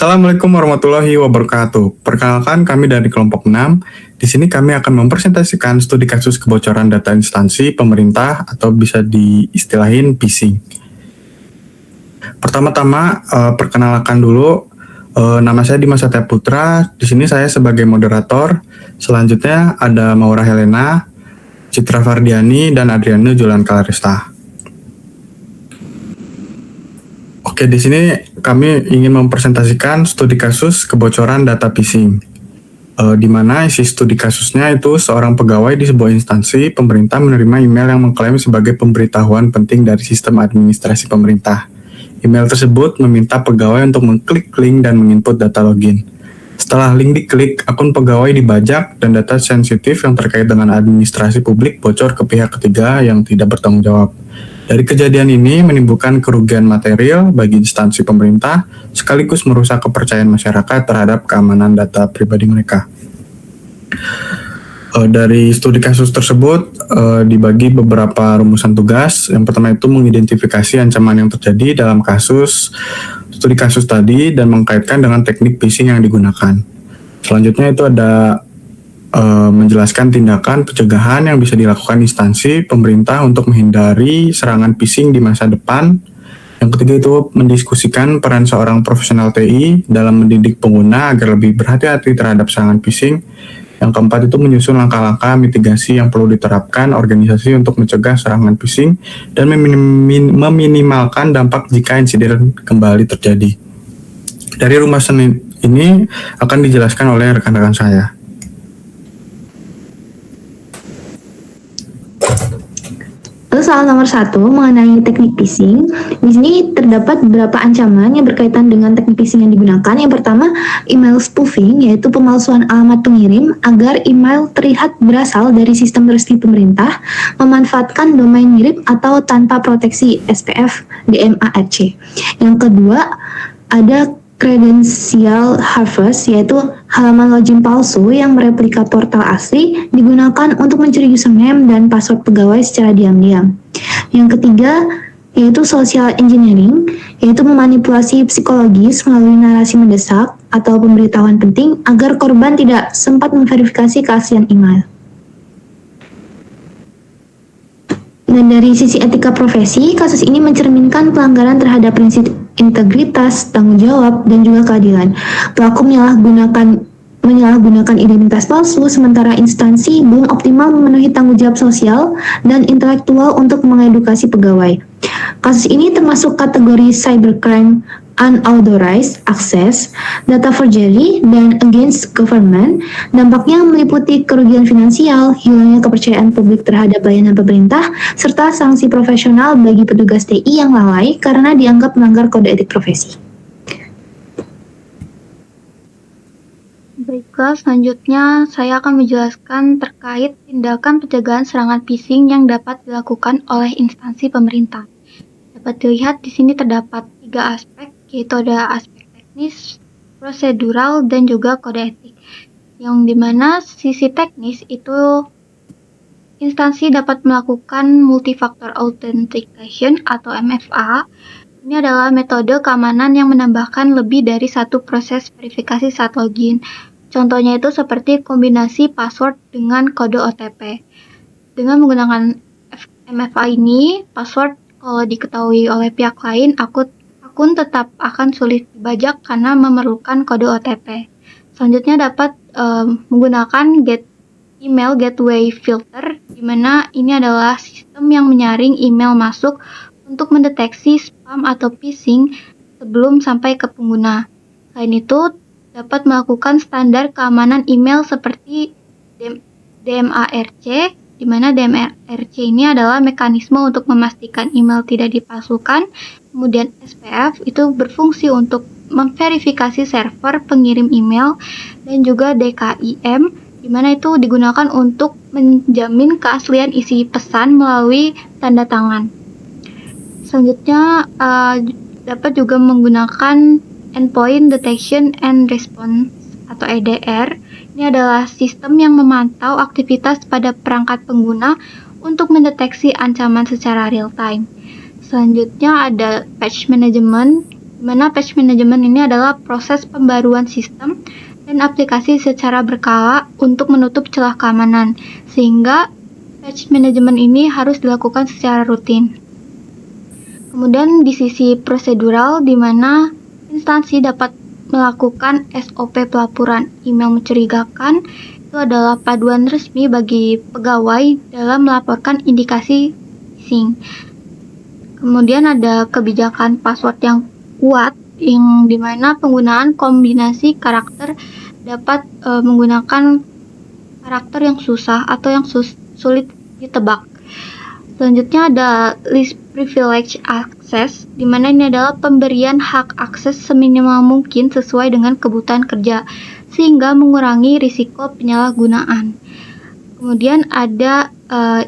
Assalamualaikum warahmatullahi wabarakatuh. Perkenalkan kami dari kelompok 6. Di sini kami akan mempresentasikan studi kasus kebocoran data instansi pemerintah atau bisa diistilahin phishing. Pertama-tama perkenalkan dulu, nama saya Dimas Satya Putra. Di sini saya sebagai moderator. Selanjutnya ada Maura Helena, Citra Fardiani, dan Adriana Julian Kalarista. Oke, di sini kami ingin mempresentasikan studi kasus kebocoran data phishing. Di mana isi studi kasusnya itu seorang pegawai di sebuah instansi pemerintah menerima email yang mengklaim sebagai pemberitahuan penting dari sistem administrasi pemerintah. Email tersebut meminta pegawai untuk mengklik link dan menginput data login. Setelah link diklik, akun pegawai dibajak dan data sensitif yang terkait dengan administrasi publik bocor ke pihak ketiga yang tidak bertanggung jawab. Dari kejadian ini menimbulkan kerugian material bagi instansi pemerintah, sekaligus merusak kepercayaan masyarakat terhadap keamanan data pribadi mereka. Dari studi kasus tersebut dibagi beberapa rumusan tugas. Yang pertama itu mengidentifikasi ancaman yang terjadi dalam kasus studi kasus tadi dan mengkaitkan dengan teknik phishing yang digunakan. Selanjutnya itu ada menjelaskan tindakan pencegahan yang bisa dilakukan instansi pemerintah untuk menghindari serangan phishing di masa depan. Yang ketiga itu mendiskusikan peran seorang profesional TI dalam mendidik pengguna agar lebih berhati-hati terhadap serangan phishing. Yang keempat itu menyusun langkah-langkah mitigasi yang perlu diterapkan organisasi untuk mencegah serangan phishing dan meminimalkan dampak jika insiden kembali terjadi. Dari rumusan ini akan dijelaskan oleh rekan-rekan saya. Soal nomor 1 mengenai teknik phishing. Di sini terdapat beberapa ancaman yang berkaitan dengan teknik phishing yang digunakan. Yang pertama, email spoofing, yaitu pemalsuan alamat pengirim agar email terlihat berasal dari sistem resmi pemerintah, memanfaatkan domain mirip atau tanpa proteksi SPF DMARC. Yang kedua, ada credential harvest, yaitu halaman login palsu yang mereplika portal asli digunakan untuk mencuri username dan password pegawai secara diam-diam. Yang ketiga, yaitu social engineering, yaitu memanipulasi psikologis melalui narasi mendesak atau pemberitahuan penting agar korban tidak sempat memverifikasi keaslian email. Dan dari sisi etika profesi, kasus ini mencerminkan pelanggaran terhadap prinsip integritas, tanggung jawab, dan juga keadilan. Pelaku menyalahgunakan identitas palsu, sementara instansi belum optimal memenuhi tanggung jawab sosial dan intelektual untuk mengedukasi pegawai. Kasus ini termasuk kategori cybercrime, unauthorized access, data forgery, dan against government. Dampaknya meliputi kerugian finansial, hilangnya kepercayaan publik terhadap layanan pemerintah, serta sanksi profesional bagi petugas TI yang lalai karena dianggap melanggar kode etik profesi. Baiklah, selanjutnya saya akan menjelaskan terkait tindakan pencegahan serangan phishing yang dapat dilakukan oleh instansi pemerintah. Dapat dilihat di sini terdapat 3 aspek, yaitu ada aspek teknis, prosedural, dan juga kode etik. Yang dimana sisi teknis itu instansi dapat melakukan multifactor authentication atau MFA. Ini adalah metode keamanan yang menambahkan lebih dari satu proses verifikasi saat login. Contohnya itu seperti kombinasi password dengan kode OTP. Dengan menggunakan MFA ini, password kalau diketahui oleh pihak lain, akun tetap akan sulit dibajak karena memerlukan kode OTP. Selanjutnya dapat menggunakan email gateway filter, di mana ini adalah sistem yang menyaring email masuk untuk mendeteksi spam atau phishing sebelum sampai ke pengguna. Selain itu, dapat melakukan standar keamanan email seperti DMARC, di mana DMARC ini adalah mekanisme untuk memastikan email tidak dipalsukan. Kemudian SPF itu berfungsi untuk memverifikasi server pengirim email, dan juga DKIM, di mana itu digunakan untuk menjamin keaslian isi pesan melalui tanda tangan. Selanjutnya dapat juga menggunakan Endpoint Detection and Response atau EDR. Ini adalah sistem yang memantau aktivitas pada perangkat pengguna untuk mendeteksi ancaman secara real time. Selanjutnya ada patch management, di mana patch management ini adalah proses pembaruan sistem dan aplikasi secara berkala untuk menutup celah keamanan, sehingga patch management ini harus dilakukan secara rutin. Kemudian di sisi prosedural, di mana instansi dapat melakukan SOP pelaporan email mencurigakan, itu adalah paduan resmi bagi pegawai dalam melaporkan indikasi phishing. Kemudian ada kebijakan password yang kuat, yang dimana penggunaan kombinasi karakter dapat menggunakan karakter yang susah atau yang sulit ditebak. Selanjutnya ada list privilege access, di mana ini adalah pemberian hak akses seminimal mungkin sesuai dengan kebutuhan kerja, sehingga mengurangi risiko penyalahgunaan. Kemudian ada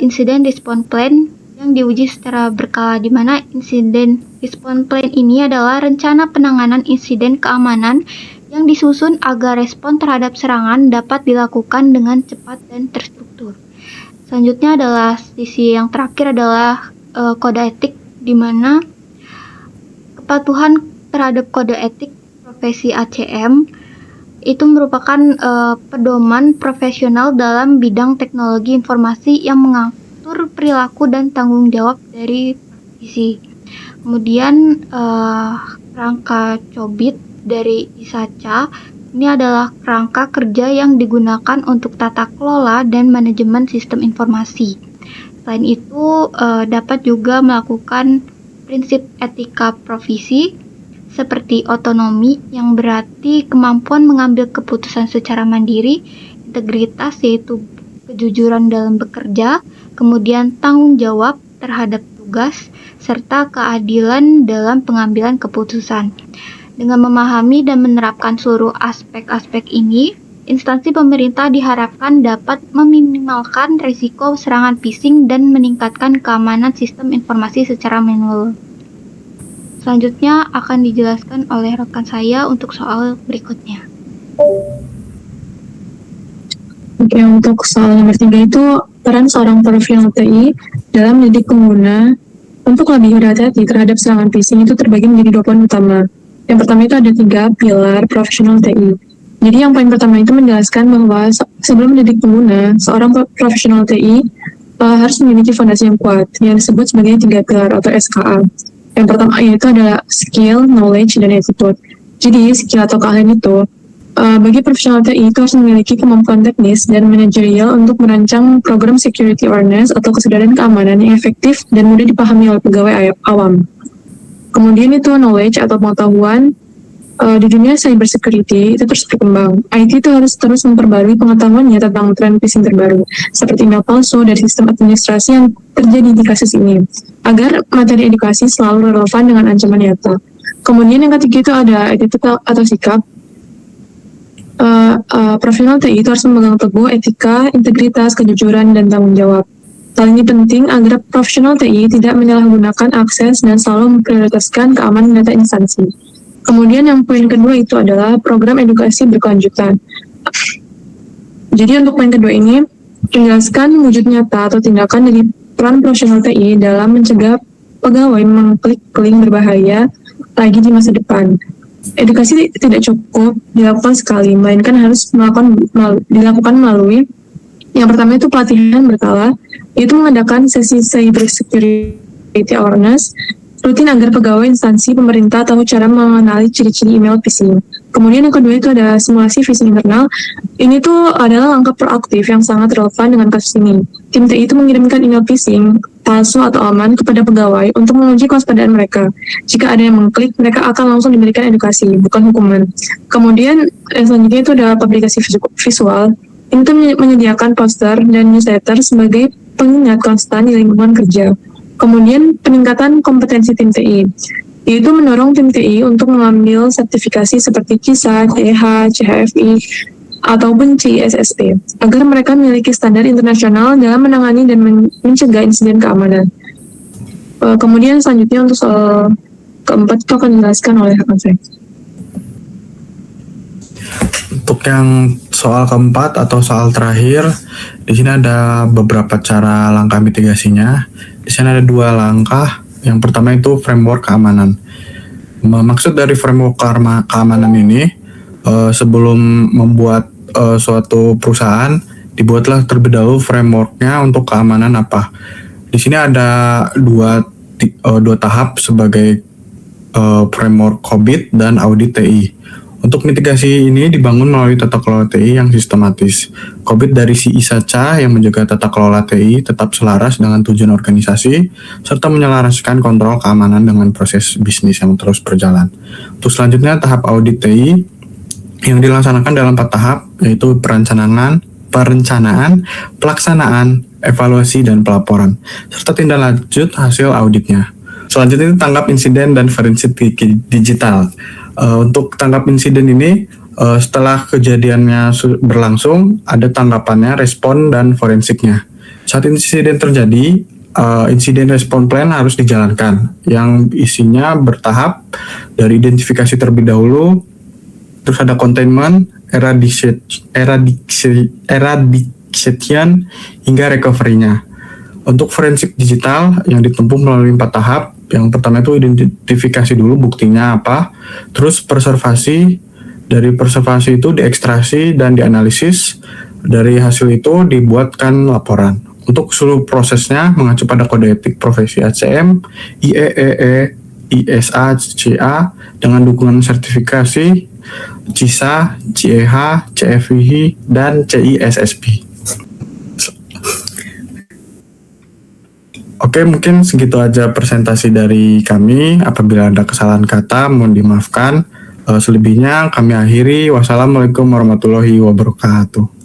incident response plan yang diuji secara berkala, di mana incident response plan ini adalah rencana penanganan insiden keamanan yang disusun agar respon terhadap serangan dapat dilakukan dengan cepat dan terstruktur. Selanjutnya adalah sisi yang terakhir adalah kode etik, di mana kepatuhan terhadap kode etik profesi ACM itu merupakan pedoman profesional dalam bidang teknologi informasi yang mengatur perilaku dan tanggung jawab dari praktisi. Kemudian kerangka COBIT dari ISACA ini adalah kerangka kerja yang digunakan untuk tata kelola dan manajemen sistem informasi. Selain itu, dapat juga melakukan prinsip etika profesi seperti otonomi, yang berarti kemampuan mengambil keputusan secara mandiri, integritas yaitu kejujuran dalam bekerja, kemudian tanggung jawab terhadap tugas, serta keadilan dalam pengambilan keputusan. Dengan memahami dan menerapkan seluruh aspek-aspek ini, instansi pemerintah diharapkan dapat meminimalkan risiko serangan phishing dan meningkatkan keamanan sistem informasi secara manual. Selanjutnya akan dijelaskan oleh rekan saya untuk soal berikutnya. Oke, untuk soal nomor 3 itu peran seorang profesional TI dalam mendidik pengguna untuk lebih berhati-hati terhadap serangan phishing itu terbagi menjadi 2 poin utama. Yang pertama itu ada 3 pilar profesional TI. Jadi yang poin pertama itu menjelaskan bahwa sebelum mendidik pengguna, seorang profesional TI harus memiliki fondasi yang kuat, yang disebut sebagai 3 pilar atau SKA. Yang pertama yaitu adalah skill, knowledge, dan attitude. Jadi skill atau keahlian itu bagi profesional TI itu harus memiliki kemampuan teknis dan manajerial untuk merancang program security awareness atau kesadaran keamanan yang efektif dan mudah dipahami oleh pegawai awam. Kemudian itu knowledge atau pengetahuan di dunia cybersecurity itu terus berkembang. IT itu harus terus memperbarui pengetahuannya tentang tren phishing terbaru, seperti email palsu dan sistem administrasi yang terjadi di kasus ini, agar materi edukasi selalu relevan dengan ancaman nyata. Kemudian yang ketiga itu ada attitude atau sikap. Profesional TI itu harus memegang teguh etika, integritas, kejujuran, dan tanggung jawab. Hal ini penting agar profesional TI tidak menyalahgunakan akses dan selalu memprioritaskan keamanan data instansi. Kemudian yang poin kedua itu adalah program edukasi berkelanjutan. Jadi untuk poin kedua ini, menjelaskan wujud nyata atau tindakan dari peran profesional TI dalam mencegah pegawai mengklik link berbahaya lagi di masa depan. Edukasi tidak cukup dilakukan sekali, melainkan harus dilakukan melalui yang pertama itu pelatihan berkala, yaitu mengadakan sesi cyber security awareness rutin agar pegawai instansi pemerintah tahu cara mengenali ciri-ciri email phishing. Kemudian yang kedua itu ada simulasi phishing internal. Ini tuh adalah langkah proaktif yang sangat relevan dengan kasus ini. Tim TI itu mengirimkan email phishing palsu atau aman kepada pegawai untuk menguji kewaspadaan mereka. Jika ada yang mengklik, mereka akan langsung diberikan edukasi, bukan hukuman. Kemudian selanjutnya itu ada publikasi visual. Ini tuh menyediakan poster dan newsletter sebagai pengingat konstan di lingkungan kerja. Kemudian peningkatan kompetensi tim TI, yaitu mendorong tim TI untuk mengambil sertifikasi seperti KISA, CH, CHFI, ataupun CISSP, agar mereka memiliki standar internasional dalam menangani dan mencegah insiden keamanan. Kemudian selanjutnya untuk soal keempat itu akan dijelaskan oleh rekan saya. Untuk yang soal keempat atau soal terakhir, di sini ada beberapa cara langkah mitigasinya. Di sini ada 2 langkah. Yang pertama itu framework keamanan. Maksud dari framework keamanan ini, sebelum membuat suatu perusahaan, dibuatlah terlebih dahulu frameworknya untuk keamanan apa. Di sini ada dua tahap sebagai framework COBIT dan audit TI. Untuk mitigasi ini dibangun melalui tata kelola TI yang sistematis. COBIT dari si ISACA yang menjaga tata kelola TI tetap selaras dengan tujuan organisasi, serta menyelaraskan kontrol keamanan dengan proses bisnis yang terus berjalan. Untuk selanjutnya tahap audit TI yang dilaksanakan dalam 4 tahap, yaitu perencanaan, pelaksanaan, evaluasi, dan pelaporan, serta tindak lanjut hasil auditnya. Selanjutnya tanggap insiden dan forensik digital. Untuk tanggap insiden ini, setelah kejadiannya berlangsung, ada tanggapannya, respon, dan forensiknya. Saat insiden terjadi, insiden respon plan harus dijalankan, yang isinya bertahap dari identifikasi terlebih dahulu, terus ada containment, eradication, hingga recovery-nya. Untuk forensik digital yang ditempuh melalui 4 tahap, yang pertama itu identifikasi dulu buktinya apa, terus preservasi, dari preservasi itu diekstraksi dan dianalisis, dari hasil itu dibuatkan laporan. Untuk seluruh prosesnya mengacu pada kode etik profesi ACM, IEEE, ISA, CA, dengan dukungan sertifikasi CISA, CEH, CFIH, dan CISSP. Oke, mungkin segitu aja presentasi dari kami. Apabila ada kesalahan kata, mohon dimaafkan. Selebihnya kami akhiri. Wassalamualaikum warahmatullahi wabarakatuh.